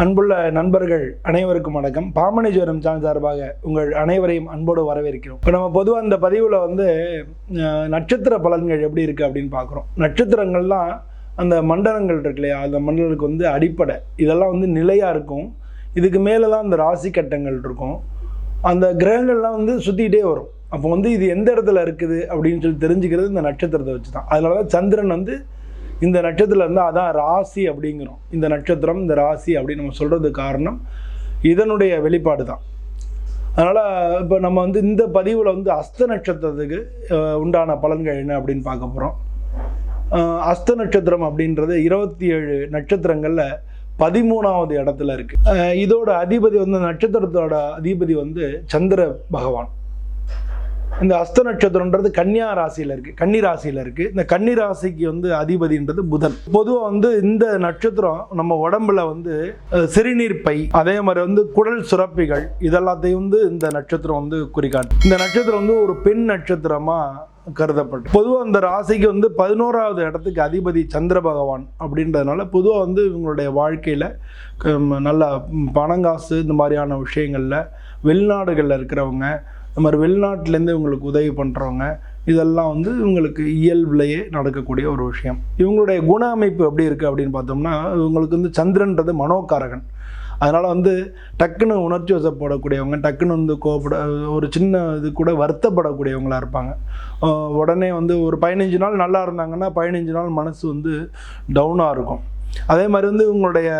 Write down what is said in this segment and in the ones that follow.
அன்புள்ள நண்பர்கள் அனைவருக்கும் வணக்கம். பாமணி ஜோரம் சேனல் சார்பாக உங்கள் அனைவரையும் அன்போடு வரவேற்கிறோம். இப்போ நம்ம பொதுவாக இந்த பதிவில் நட்சத்திர பலன்கள் எப்படி இருக்குது அப்படின்னு பார்க்குறோம். நட்சத்திரங்கள்லாம் அந்த மண்டலங்கள் இருக்கு இல்லையா, அந்த மண்டலுக்கு அடிப்படை இதெல்லாம் நிலையாக இருக்கும். இதுக்கு மேலே தான் அந்த ராசி கட்டங்கள் இருக்கும். அந்த கிரகங்கள்லாம் சுற்றிக்கிட்டே வரும். அப்போ இது எந்த இடத்துல இருக்குது அப்படின்னு சொல்லி தெரிஞ்சுக்கிறது இந்த நட்சத்திரத்தை வச்சு தான். அதனால தான் சந்திரன் இந்த நட்சத்திரம் இருந்தால் அதான் ராசி அப்படிங்கிறோம். இந்த நட்சத்திரம் இந்த ராசி அப்படின்னு நம்ம சொல்கிறதுக்கு காரணம் இதனுடைய வெளிப்பாடு தான். அதனால் இப்போ நம்ம இந்த பதிவில் அஸ்த நட்சத்திரத்துக்கு உண்டான பலன்கள் என்ன அப்படின்னு பார்க்க போகிறோம். அஸ்த நட்சத்திரம் அப்படின்றது 27 நட்சத்திரங்களில் 13வது இடத்துல இருக்குது. இதோட அதிபதி நட்சத்திரத்தோட அதிபதி சந்திர பகவான். இந்த அஸ்த நட்சத்திரம்ன்றது கன்னியா ராசியில் இருக்குது, கன்னி ராசியில் இருக்குது. இந்த கன்னி ராசிக்கு அதிபதின்றது புதன். பொதுவாக இந்த நட்சத்திரம் நம்ம உடம்புல சிறுநீர் பை, அதே மாதிரி குடல் சுரப்பிகள் இதெல்லாத்தையும் இந்த நட்சத்திரம் குறிக்காட்டு. இந்த நட்சத்திரம் ஒரு பெண் நட்சத்திரமாக கருதப்பட்டு பொதுவாக அந்த ராசிக்கு 11வது இடத்துக்கு அதிபதி சந்திர பகவான் அப்படின்றதுனால பொதுவாக இவங்களுடைய வாழ்க்கையில் நல்ல பணங்காசு இந்த மாதிரியான விஷயங்களில் வெளிநாடுகளில் இருக்கிறவங்க, இந்த மாதிரி வெளிநாட்டிலேருந்து இவங்களுக்கு உதவி பண்ணுறவங்க இதெல்லாம் இவங்களுக்கு இயல்புலையே நடக்கக்கூடிய ஒரு விஷயம். இவங்களுடைய குண அமைப்பு எப்படி இருக்குது அப்படின்னு பார்த்தோம்னா, இவங்களுக்கு சந்திரன்றது மனோகாரகன். அதனால் டக்குன்னு உணர்ச்சி வசப்படக்கூடியவங்க, டக்குன்னு கோபப்பட, ஒரு சின்ன இது கூட வருத்தப்படக்கூடியவங்களாக இருப்பாங்க. உடனே ஒரு 15 நாள் நல்லா இருந்தாங்கன்னா 15 நாள் மனசு டவுனாக இருக்கும். அதே மாதிரி இவங்களுடைய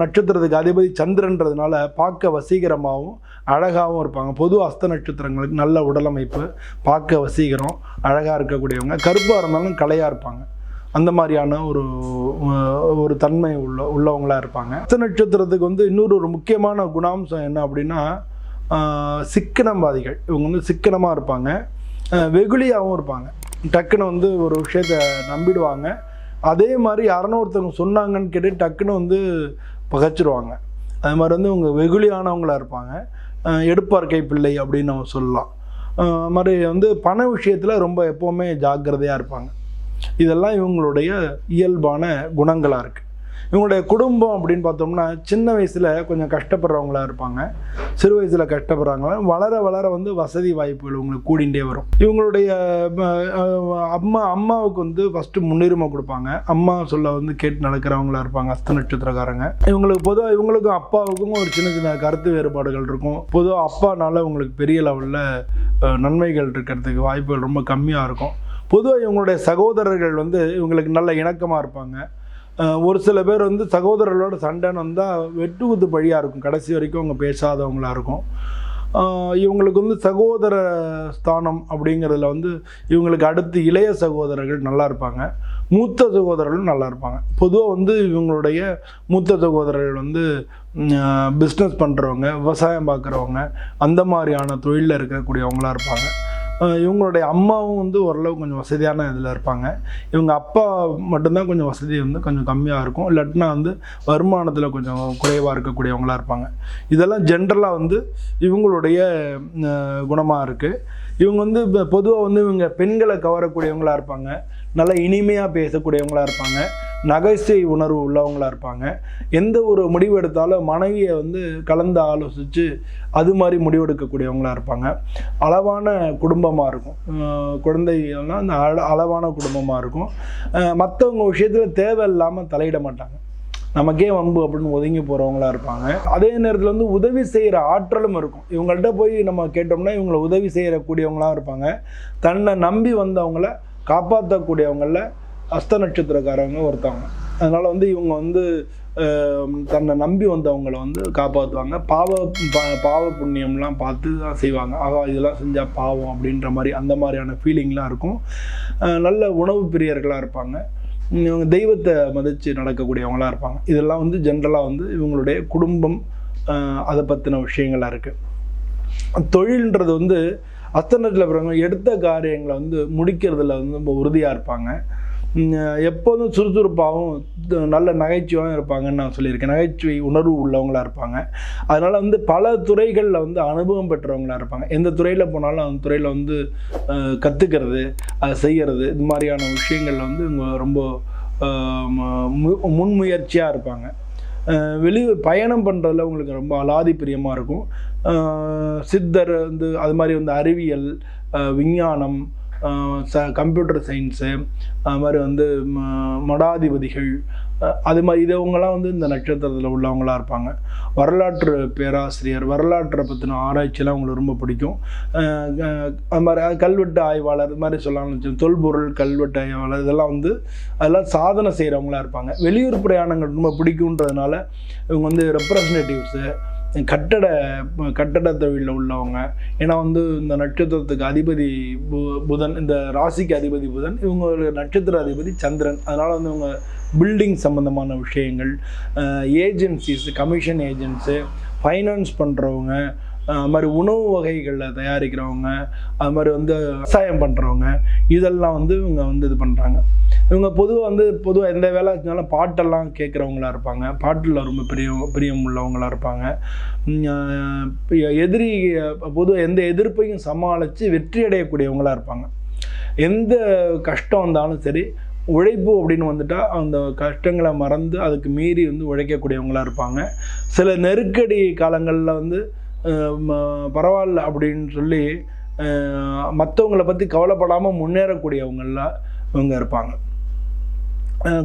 நட்சத்திரத்துக்கு அதிபதி சந்திரன்றதுனால பார்க்க வசீகரமாகவும் அழகாகவும் இருப்பாங்க. பொது அஸ்த நட்சத்திரங்களுக்கு நல்ல உடலமைப்பு, பார்க்க வசீகரம், அழகாக இருக்கக்கூடியவங்க, கருப்பாக இருந்தாலும் கலையாக இருப்பாங்க. அந்த மாதிரியான ஒரு தன்மை உள்ளவங்களாக இருப்பாங்க. அஸ்த நட்சத்திரத்துக்கு இன்னொரு முக்கியமான குணாம்சம் என்ன அப்படின்னா, சிக்கனவாதிகள். இவங்க சிக்கனமாக இருப்பாங்க, வெகுளியாகவும் இருப்பாங்க. டக்குன்னு ஒரு விஷயத்தை நம்பிடுவாங்க. அதே மாதிரி யாருன்னு ஒருத்தவங்க சொன்னாங்கன்னு கேட்டு டக்குன்னு பகைச்சிருவாங்க. அது மாதிரி இவங்க வெகுளியானவங்களாக இருப்பாங்க. எடுப்பார் கைப்பிள்ளை அப்படின்னு நம்ம சொல்லலாம். மாதிரி பண விஷயத்தில் ரொம்ப எப்போவுமே ஜாக்கிரதையாக இருப்பாங்க. இதெல்லாம் இவங்களுடைய இயல்பான குணங்களாக இருக்குது. இவங்களுடைய குடும்பம் அப்படின்னு பார்த்தோம்னா சின்ன வயசில் கொஞ்சம் கஷ்டப்படுறவங்களாக இருப்பாங்க. சிறு வயசில் கஷ்டப்படுறாங்களா, வளர வளர வசதி வாய்ப்புகள் இவங்களுக்கு கூடிகிட்டே வரும். இவங்களுடைய அம்மாவுக்கு ஃபஸ்ட்டு முன்னுரிமை கொடுப்பாங்க. அம்மா சொல்ல கேட்டு நடக்கிறவங்களா இருப்பாங்க அஸ்த நட்சத்திரக்காரங்க. இவங்களுக்கு பொதுவாக இவங்களுக்கும் அப்பாவுக்கும் ஒரு சின்ன சின்ன கருத்து வேறுபாடுகள் இருக்கும். பொதுவாக அப்பானால இவங்களுக்கு பெரிய லெவலில் நன்மைகள் இருக்கிறதுக்கு வாய்ப்புகள் ரொம்ப கம்மியாக இருக்கும். பொதுவாக இவங்களுடைய சகோதரர்கள் இவங்களுக்கு நல்ல இணக்கமாக இருப்பாங்க. ஒரு சில பேர் சகோதரர்களோட சண்டைன்னு வந்தால் வெட்டு குத்து பழியாக இருக்கும். கடைசி வரைக்கும் அவங்க பேசாதவங்களாக இருக்கும். இவங்களுக்கு சகோதர ஸ்தானம் அப்படிங்கிறதுல இவங்களுக்கு அடுத்து இளைய சகோதரர்கள் நல்லா இருப்பாங்க, மூத்த சகோதரர்களும் நல்லா இருப்பாங்க. பொதுவாக இவங்களுடைய மூத்த சகோதரர்கள் பிஸ்னஸ் பண்ணுறவங்க, விவசாயம் பார்க்குறவங்க, அந்த மாதிரியான தொழிலில் இருக்கக்கூடியவங்களாக இருப்பாங்க. இவங்களுடைய அம்மாவும் ஓரளவு கொஞ்சம் வசதியான இதில் இருப்பாங்க. இவங்க அப்பா மட்டும்தான் கொஞ்சம் வசதி கொஞ்சம் கம்மியாக இருக்கும். இல்லாட்டினா வருமானத்தில் கொஞ்சம் குறைவாக இருக்கக்கூடியவங்களாக இருப்பாங்க. இதெல்லாம் ஜென்ரலாக இவங்களுடைய குணமாக இருக்குது. இவங்க பொதுவாக இவங்க பெண்களை கவரக்கூடியவங்களாக இருப்பாங்க, நல்ல இனிமையாக பேசக்கூடியவங்களாக இருப்பாங்க, நகைச்சுவை உணர்வு உள்ளவங்களாக இருப்பாங்க. எந்த ஒரு முடிவு எடுத்தாலும் மனைவியை கலந்து ஆலோசித்து அது மாதிரி முடிவெடுக்கக்கூடியவங்களாக இருப்பாங்க. அளவான குடும்பமாக இருக்கும். குழந்தைகள்லாம் அந்த அளவான குடும்பமாக இருக்கும். மற்றவங்க விஷயத்தில் தேவையில்லாமல் தலையிட மாட்டாங்க. நமக்கே வம்பு அப்படின்னு ஒதுங்கி போகிறவங்களா இருப்பாங்க. அதே நேரத்தில் உதவி செய்கிற ஆற்றலும் இருக்கும். இவங்கள்ட்ட போய் நம்ம கேட்டோம்னா இவங்களை உதவி செய்யக்கூடியவங்களாம் இருப்பாங்க. தன்னை நம்பி வந்தவங்கள காப்பாற்றக்கூடியவங்களில் அஸ்த நட்சத்திரக்காரங்க ஒருத்தவங்க. அதனால் இவங்க தன்னை நம்பி வந்தவங்களை காப்பாற்றுவாங்க. பாவ புண்ணியம்லாம் பார்த்து தான் செய்வாங்க. ஆகா இதெல்லாம் செஞ்சால் பாவம் அப்படின்ற மாதிரி அந்த மாதிரியான ஃபீலிங்லாம் இருக்கும். நல்ல உணவு பிரியர்களாக இருப்பாங்க. இவங்க தெய்வத்தை மதித்து நடக்கக்கூடியவங்களாக இருப்பாங்க. இதெல்லாம் ஜென்ரலாக இவங்களுடைய குடும்பம், அதை பற்றின விஷயங்களாக இருக்குது. தொழில்ன்றது அஸ்த நட்சத்திரக்காரங்க எடுத்த காரியங்களை முடிக்கிறதுல ரொம்ப உறுதியாக இருப்பாங்க. எப்போதும் சுறுசுறுப்பாகவும் நல்ல நகைச்சுவையும் இருப்பாங்கன்னு நான் சொல்லியிருக்கேன். நகைச்சுவை உணர்வு உள்ளவங்களாக இருப்பாங்க. அதனால் பல துறைகளில் அனுபவம் பெற்றவங்களாக இருப்பாங்க. எந்த துறையில் போனாலும் அந்த துறையில் கற்றுக்கிறது, அதை செய்கிறது, இது மாதிரியான விஷயங்களில் இவங்க ரொம்ப முன்முயற்சியாக இருப்பாங்க. பயணம் பண்ணுறதுல உங்களுக்கு ரொம்ப அலாதி பிரியமாக இருக்கும். சித்தர் வந்து அது மாதிரி வந்து அறிவியல், விஞ்ஞானம், கம்ப்யூட்டர் சயின்ஸு, அது மாதிரி வந்து மடாதிபதிகள், அது மாதிரி இதவங்களாம் வந்து இந்த நட்சத்திரத்தில் உள்ளவங்களாக இருப்பாங்க. வரலாற்று பேராசிரியர், வரலாற்றை பற்றின ஆராய்ச்சியெல்லாம் அவங்களுக்கு ரொம்ப பிடிக்கும். அது மாதிரி கல்வெட்டு ஆய்வாளர், இது மாதிரி சொல்லலாம்னு தொல்பொருள் கல்வெட்டு ஆய்வாளர், இதெல்லாம் வந்து அதெல்லாம் சாதனை செய்கிறவங்களா இருப்பாங்க. வெளியூர் பிரயாணங்கள் ரொம்ப பிடிக்குன்றதுனால இவங்க வந்து ரெப்ரசன்டேட்டிவ்ஸு, கட்டட தொழிலில் உள்ளவங்க. ஏன்னா வந்து இந்த நட்சத்திரத்துக்கு அதிபதி புதன், இந்த ராசிக்கு அதிபதி புதன், இவங்க நட்சத்திர அதிபதி சந்திரன். அதனால் வந்து இவங்க பில்டிங் சம்மந்தமான விஷயங்கள், ஏஜென்சிஸ், கமிஷன் ஏஜென்ட்ஸு, ஃபைனான்ஸ் பண்ணுறவங்க, அது மாதிரி உணவு வகைகளில் தயாரிக்கிறவங்க, அது மாதிரி வந்து விவசாயம் பண்ணுறவங்க, இதெல்லாம் வந்து இவங்க வந்து இது பண்ணுறாங்க. இவங்க பொதுவாக எந்த வேலை செஞ்சாலும் பாட்டெல்லாம் கேட்குறவங்களா இருப்பாங்க. பாட்டில் ரொம்ப பிரியம் உள்ளவங்களாக இருப்பாங்க. எந்த எதிர்ப்பையும் சமாளித்து வெற்றி அடையக்கூடியவங்களாக இருப்பாங்க. எந்த கஷ்டம் வந்தாலும் சரி, உழைப்பு அப்படின்னு வந்துட்டால் அந்த கஷ்டங்களை மறந்து அதுக்கு மீறி வந்து உழைக்கக்கூடியவங்களாக இருப்பாங்க. சில நெருக்கடி காலங்களில் வந்து பரவாயில்ல அப்படின்னு சொல்லி மற்றவங்களை பற்றி கவலைப்படாமல் முன்னேறக்கூடியவங்களாம் இவங்க இருப்பாங்க.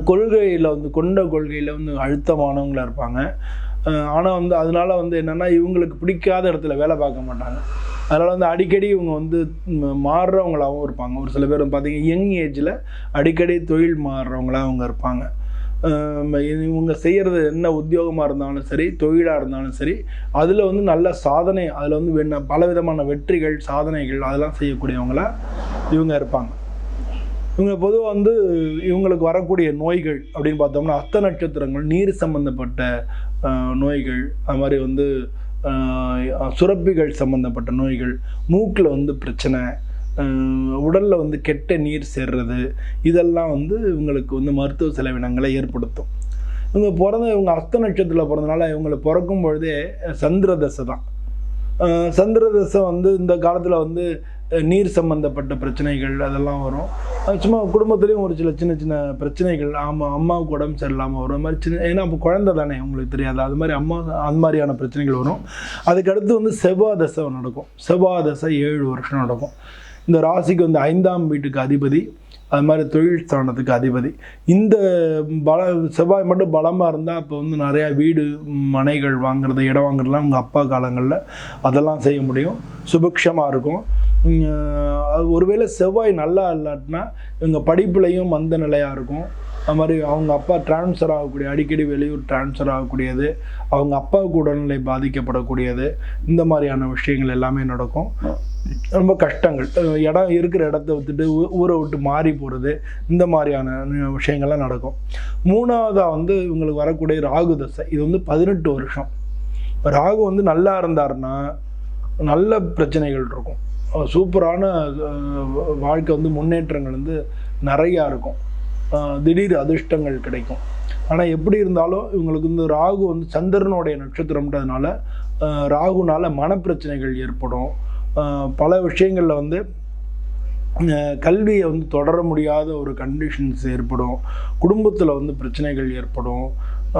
கொள்கையில் வந்து கொள்கையில் வந்து அழுத்தமானவங்களாக இருப்பாங்க. ஆனால் வந்து அதனால வந்து என்னென்னா இவங்களுக்கு பிடிக்காத இடத்துல வேலை பார்க்க மாட்டாங்க. அதனால் வந்து அடிக்கடி இவங்க வந்து மாறுறவங்களாகவும் இருப்பாங்க. ஒரு சில பேர் பார்த்தீங்கன்னா யங் ஏஜில் அடிக்கடி தொழில் மாறுறவங்களாக அவங்க இருப்பாங்க. இவங்க செய்கிறது என்ன உத்தியோகமாக இருந்தாலும் சரி, தொழிலாக இருந்தாலும் சரி, அதில் வந்து நல்ல சாதனை, அதில் வந்து பலவிதமான வெற்றிகள், சாதனைகள் அதெல்லாம் செய்யக்கூடியவங்களாக இவங்க இருப்பாங்க. இவங்க பொதுவாக வந்து இவங்களுக்கு வரக்கூடிய நோய்கள் அப்படின்னு பார்த்தோம்னா அஸ்த நட்சத்திரங்கள், நீர் சம்பந்தப்பட்ட நோய்கள், அது மாதிரி வந்து சுரப்பிகள் சம்பந்தப்பட்ட நோய்கள், மூக்கில் வந்து பிரச்சனை, உடலில் வந்து கெட்ட நீர் சேர்றது, இதெல்லாம் வந்து இவங்களுக்கு வந்து மருத்துவ செலவினங்களை ஏற்படுத்தும். இவங்க அஸ்த நட்சத்திரத்தில் பிறந்தனால இவங்களை பிறக்கும் பொழுதே சந்திர தசை தான். சந்திர தசை வந்து இந்த காலத்தில் வந்து நீர் சம்பந்தப்பட்ட பிரச்சனைகள் அதெல்லாம் வரும். சும்மா குடும்பத்துலேயும் ஒரு சின்ன சின்ன பிரச்சனைகள், அம்மாவுக்கு உடம்பு சரியில்லாமல் வரும். அது மாதிரி ஏன்னா அப்போ குழந்தை தானே, உங்களுக்கு தெரியாது. அது மாதிரி அந்த மாதிரியான பிரச்சனைகள் வரும். அதுக்கடுத்து வந்து செவ்வாய் தசை நடக்கும். செவ்வாய் தசை 7 வருஷம் நடக்கும். இந்த ராசிக்கு வந்து 5ஆம் வீட்டுக்கு அதிபதி, அது மாதிரி தொழில் ஸ்தானத்துக்கு அதிபதி. இந்த செவ்வாய் மட்டும் பலமாக இருந்தால் அப்போ வந்து நிறையா வீடு மனைகள் வாங்குறது, இடம் வாங்குறதுலாம் உங்கள் அப்பா காலங்களில் அதெல்லாம் செய்ய முடியும், சுபிக்ஷமாக இருக்கும். ஒருவேளை செவ்வாய் நல்லா இல்லாட்டினா இவங்க படிப்புலையும் மந்த நிலையாக இருக்கும். அது மாதிரி அவங்க அப்பா டிரான்ஸ்ஃபர் ஆகக்கூடிய, அடிக்கடி வெளியூர் டிரான்ஸ்ஃபர் ஆகக்கூடியது, அவங்க அப்பாவுக்கு உடல்நிலை பாதிக்கப்படக்கூடியது, இந்த மாதிரியான விஷயங்கள் எல்லாமே நடக்கும். ரொம்ப கஷ்டங்கள், இருக்கிற இடத்த விட்டுட்டு ஊரை விட்டு மாறி போகிறது, இந்த மாதிரியான விஷயங்கள்லாம் நடக்கும். 3வதாக வந்து இவங்களுக்கு வரக்கூடிய ராகு தசை. இது வந்து 18 வருஷம். ராகு வந்து நல்லா இருந்தாருன்னா நல்ல பிரச்சனைகள் இருக்கும், சூப்பரான வாழ்க்கை வந்து முன்னேற்றங்கள் வந்து நிறையா இருக்கும், திடீர் அதிர்ஷ்டங்கள் கிடைக்கும். ஆனால் எப்படி இருந்தாலும் இவங்களுக்கு வந்து ராகு வந்து சந்திரனுடைய நட்சத்திரம்ன்றதுனால ராகுனால மனப்பிரச்சனைகள் ஏற்படும். பல விஷயங்களில் வந்து கல்வியை வந்து தொடர முடியாத ஒரு கண்டிஷன்ஸ் ஏற்படும். குடும்பத்தில் வந்து பிரச்சனைகள் ஏற்படும்.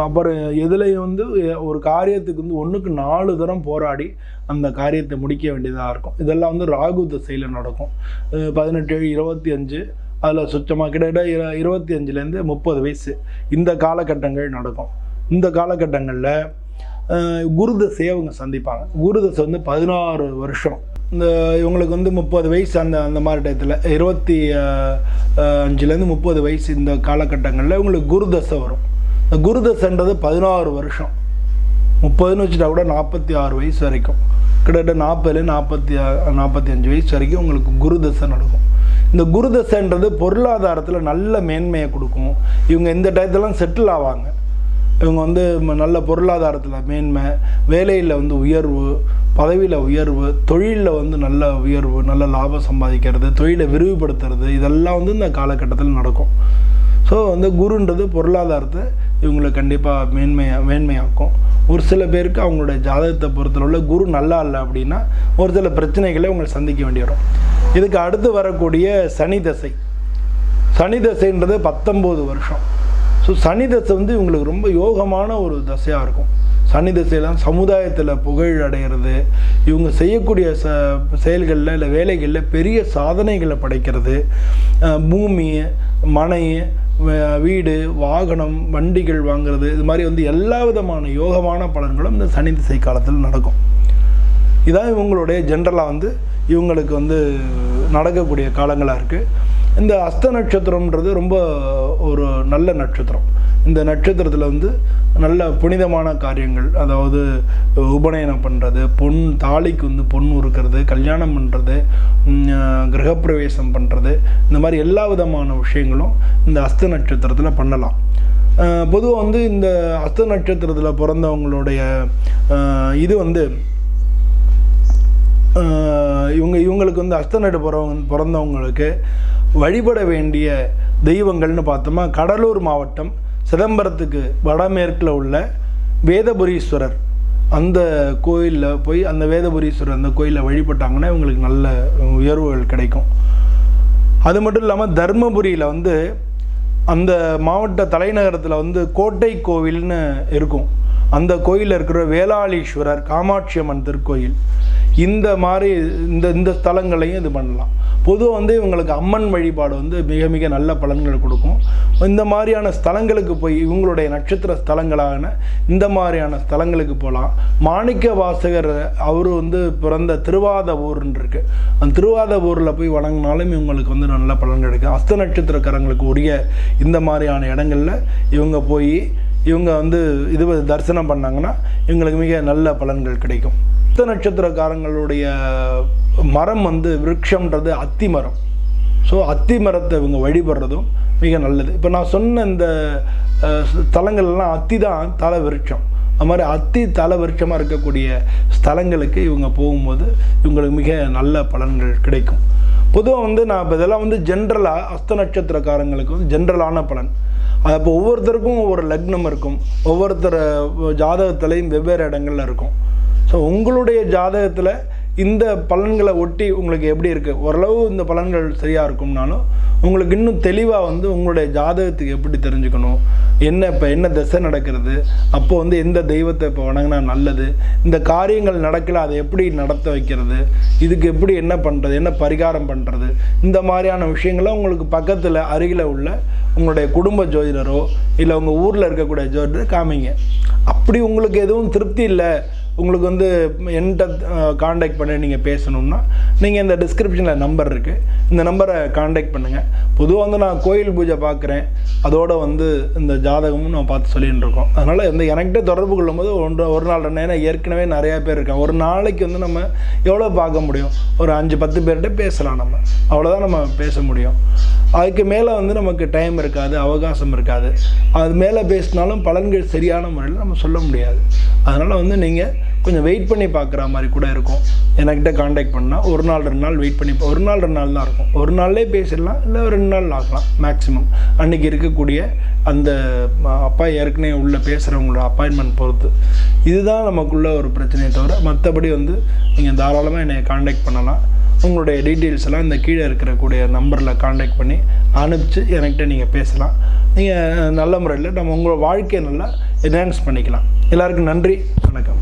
அப்புறம் எதுலேயும் வந்து ஒரு காரியத்துக்கு வந்து 1க்கு 4 தரம் போராடி அந்த காரியத்தை முடிக்க வேண்டியதாக இருக்கும். இதெல்லாம் வந்து ராகு திசையில் நடக்கும். 18, 25, அதில் சுத்தமாக கிட்டத்தட்ட 25லேருந்து 30 வயசு இந்த காலகட்டங்கள் நடக்கும். இந்த காலகட்டங்களில் குரு தசையை அவங்க சந்திப்பாங்க. குரு தசை வந்து 16 வருஷம். இவங்களுக்கு வந்து 30 வயசு அந்த மாதிரி டயத்தில் 25லேருந்து 30 வயசு இந்த காலகட்டங்களில் இவங்களுக்கு குரு தசை வரும். இந்த குரு தசைன்றது 16 வருஷம். 30ன்னு வச்சுட்டா கூட 46 வயசு வரைக்கும், கிட்டத்தட்ட 40லேருந்து 45 வயசு வரைக்கும் உங்களுக்கு குரு தசை நடக்கும். இந்த குரு தசைன்றது பொருளாதாரத்தில் நல்ல மேன்மையை கொடுக்கும். இவங்க இந்த டயத்துலாம் செட்டில் ஆவாங்க. இவங்க வந்து நல்ல பொருளாதாரத்தில் மேன்மை, வேலையில் வந்து உயர்வு, பதவியில் உயர்வு, தொழிலில் வந்து நல்ல உயர்வு, நல்ல லாபம் சம்பாதிக்கிறது, தொழிலை விரிவுபடுத்துறது, இதெல்லாம் வந்து இந்த காலகட்டத்தில் நடக்கும். ஸோ வந்து குருன்றது பொருளாதாரத்தை இவங்களை கண்டிப்பாக மேன்மையாக்கும். ஒரு சில பேருக்கு அவங்களுடைய ஜாதகத்தை பொறுத்தளவில் குரு நல்லா இல்லை அப்படின்னா ஒரு சில பிரச்சனைகளை இவங்களை சந்திக்க வேண்டி வரும். இதுக்கு அடுத்து வரக்கூடிய சனி தசை. சனி தசைன்றது 19 வருஷம். ஸோ ஸோ சனி தசை வந்து இவங்களுக்கு ரொம்ப யோகமான ஒரு தசையாக இருக்கும். சனி திசையெல்லாம் சமுதாயத்தில் புகழ் அடைகிறது, இவங்க செய்யக்கூடிய செயல்களில் இல்லை வேலைகளில் பெரிய சாதனைகளை படைக்கிறது, பூமி, மனை, வீடு, வாகனம், வண்டிகள் வாங்கிறது, இது மாதிரி வந்து எல்லா விதமான யோகமான பலன்களும் இந்த சனி திசை காலத்தில் நடக்கும். இதான் இவங்களுடைய ஜென்ரலாக வந்து இவங்களுக்கு வந்து நடக்கக்கூடிய காலங்களாக இருக்குது. இந்த அஸ்த நட்சத்திரம்ன்றது ரொம்ப ஒரு நல்ல நட்சத்திரம். இந்த நட்சத்திரத்தில் வந்து நல்ல புனிதமான காரியங்கள், அதாவது உபநயனம் பண்ணுறது, தாலிக்கு வந்து பொன் உருக்கிறது, கல்யாணம் பண்ணுறது, கிரகப்பிரவேசம் பண்ணுறது, இந்த மாதிரி எல்லா விதமான விஷயங்களும் இந்த அஸ்த நட்சத்திரத்தில் பண்ணலாம். பொதுவாக வந்து இந்த அஸ்த நட்சத்திரத்தில் பிறந்தவங்களுடைய இது வந்து இவங்களுக்கு வந்து அஸ்த நட்சத்திரம் பிறந்தவங்களுக்கு வழிபட வேண்டிய தெய்வங்கள்னு பார்த்தோமா, கடலூர் மாவட்டம் சிதம்பரத்துக்கு வடமேற்கில் உள்ள வேதபுரீஸ்வரர், அந்த கோயிலில் போய் அந்த வேதபுரீஸ்வரர் அந்த கோயிலில் வழிபட்டாங்கன்னா இவங்களுக்கு நல்ல உயர்வுகள் கிடைக்கும். அது மட்டும் இல்லாமல் தர்மபுரியில் வந்து அந்த மாவட்ட தலைநகரத்தில் வந்து கோட்டை கோவில்னு இருக்கும். அந்த கோயிலில் இருக்கிற வேளாளீஸ்வரர், காமாட்சி அம்மன் திருக்கோயில், இந்த மாதிரி இந்த ஸ்தலங்களையும் இது பண்ணலாம். பொதுவாக வந்து இவங்களுக்கு அம்மன் வழிபாடு வந்து மிக மிக நல்ல பலன்களை கொடுக்கும். இந்த மாதிரியான ஸ்தலங்களுக்கு போய் இவங்களுடைய நட்சத்திர ஸ்தலங்களான இந்த மாதிரியான ஸ்தலங்களுக்கு போகலாம். மாணிக்க வாசகர் அவர் வந்து பிறந்த திருவாதவூர்ன்னு இருக்குது, அந்த திருவாதவூரில் போய் வணங்கினாலும் இவங்களுக்கு வந்து நல்ல பலன் கிடைக்கும். அஸ்த நட்சத்திரக்காரங்களுக்கு உரிய இந்த மாதிரியான இடங்களில் இவங்க போய் இவங்க வந்து இது தரிசனம் பண்ணாங்கன்னா இவங்களுக்கு மிக நல்ல பலன்கள் கிடைக்கும். அஸ்த நட்சத்திரக்காரங்களுடைய மரம் வந்து விருட்சம்ன்றது அத்தி மரம். ஸோ அத்தி மரத்தை இவங்க வழிபடுறதும் மிக நல்லது. இப்போ நான் சொன்ன இந்த ஸ்தலங்கள்லாம் அத்தி தான் தலை விருட்சம். அது மாதிரி அத்தி தலை விருட்சமாக இருக்கக்கூடிய ஸ்தலங்களுக்கு இவங்க போகும்போது இவங்களுக்கு மிக நல்ல பலன்கள் கிடைக்கும். பொதுவாக வந்து நான் இப்போ இதெல்லாம் வந்து ஜென்ரலாக அஸ்த நட்சத்திரக்காரங்களுக்கு வந்து ஜென்ரலான பலன். அது இப்போ ஒவ்வொருத்தருக்கும் ஒவ்வொரு லக்னம் இருக்கும், ஒவ்வொருத்தர் ஜாதகத்துலேயும் வெவ்வேறு இடங்கள்ல இருக்கும். ஸோ உங்களுடைய ஜாதகத்தில் இந்த பலன்களை ஒட்டி உங்களுக்கு எப்படி இருக்குது, ஓரளவு இந்த பலன்கள் சரியாக இருக்கும்னாலும் உங்களுக்கு இன்னும் தெளிவாக வந்து உங்களுடைய ஜாதகத்துக்கு எப்படி தெரிஞ்சுக்கணும், இப்போ என்ன திசை நடக்கிறது, அப்போது வந்து எந்த தெய்வத்தை இப்போ வணங்கினா நல்லது, இந்த காரியங்கள் நடக்கல அதை எப்படி நடத்த வைக்கிறது, இதுக்கு எப்படி என்ன பண்ணுறது, என்ன பரிகாரம் பண்ணுறது, இந்த மாதிரியான விஷயங்களை உங்களுக்கு பக்கத்தில் அருகில் உள்ள உங்களுடைய குடும்ப ஜோதிடரோ இல்லை உங்கள் ஊரில் இருக்கக்கூடிய ஜோதிடரை காமிங்க. அப்படி உங்களுக்கு எதுவும் திருப்தி இல்லை, உங்களுக்கு வந்து என்கிட்ட காண்டாக்ட் பண்ணி நீங்கள் பேசணும்னா நீங்கள் இந்த டிஸ்கிரிப்ஷனில் நம்பர் இருக்குது, இந்த நம்பரை காண்டாக்ட் பண்ணுங்கள். பொதுவாக வந்து நான் கோயில் பூஜை பார்க்குறேன், அதோடு வந்து இந்த ஜாதகமும் நான் பார்த்து சொல்லிகிட்டு இருக்கோம். அதனால் இந்த என்கிட்ட தொடர்பு கொள்ளும்போது ஒரு நாள் 2 நாள் ஏற்கனவே நிறையா பேர் இருக்காங்க. ஒரு நாளைக்கு வந்து நம்ம எவ்வளோ பார்க்க முடியும், ஒரு 5-10 பேர்கிட்ட பேசலாம், நம்ம அவ்வளோதான் நம்ம பேச முடியும். அதுக்கு மேலே வந்து நமக்கு டைம் இருக்காது, அவகாசம் இருக்காது. அது மேலே பேசினாலும் பலன்கள் சரியான முறையில் நம்ம சொல்ல முடியாது. அதனால் வந்து நீங்கள் கொஞ்சம் வெயிட் பண்ணி பார்க்குற மாதிரி கூட இருக்கும். என்கிட்ட காண்டாக்ட் பண்ணால் 1 நாள் 2 நாள் வெயிட் பண்ணி, 1 நாள் 2 நாள் தான் இருக்கும். 1 நாள்லேயே பேசிடலாம், இல்லை 2 நாள் ஆகலாம் மேக்ஸிமம். அன்றைக்கி இருக்கக்கூடிய அந்த அப்பா ஏற்கனவே உள்ள பேசுகிறவங்களோட அப்பாயின்மெண்ட் பொறுத்து. இதுதான் நமக்குள்ள ஒரு பிரச்சனையை தவிர மற்றபடி வந்து நீங்கள் தாராளமாக என்னை காண்டாக்ட் பண்ணலாம். உங்களுடைய டீட்டெயில்ஸ் எல்லாம் இந்த கீழே இருக்கக்கூடிய நம்பரில் காண்டாக்ட் பண்ணி அனுப்பிச்சு என்கிட்ட நீங்கள் பேசலாம். நீங்கள் நல்ல முறையில் நம்ம உங்களோட வாழ்க்கையை நல்லா என்ஹான்ஸ் பண்ணிக்கலாம். எல்லாருக்கும் நன்றி, வணக்கம்.